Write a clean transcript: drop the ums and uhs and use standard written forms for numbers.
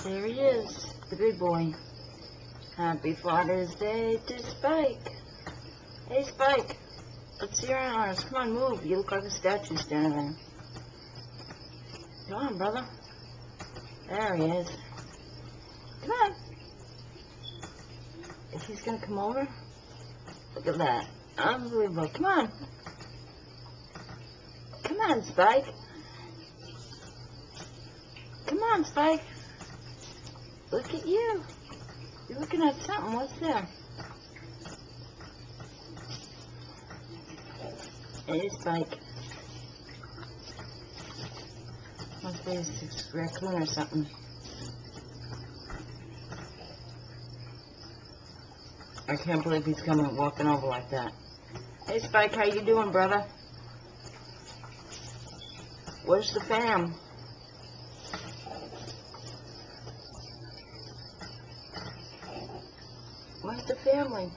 There he is, the big boy. Happy Father's Day to Spike. Hey, Spike. Let's see your arms. Come on, move. You look like a statue standing there. Come on, brother. There he is. Come on. If he's going to come over, look at that. Unbelievable. Come on. Come on, Spike. Come on, Spike. Look at you. You're looking at something. What's there? Hey, Spike. Must be a raccoon or something. I can't believe he's coming walking over like that. Hey, Spike, how you doing, brother? Where's the fam? Where's the family?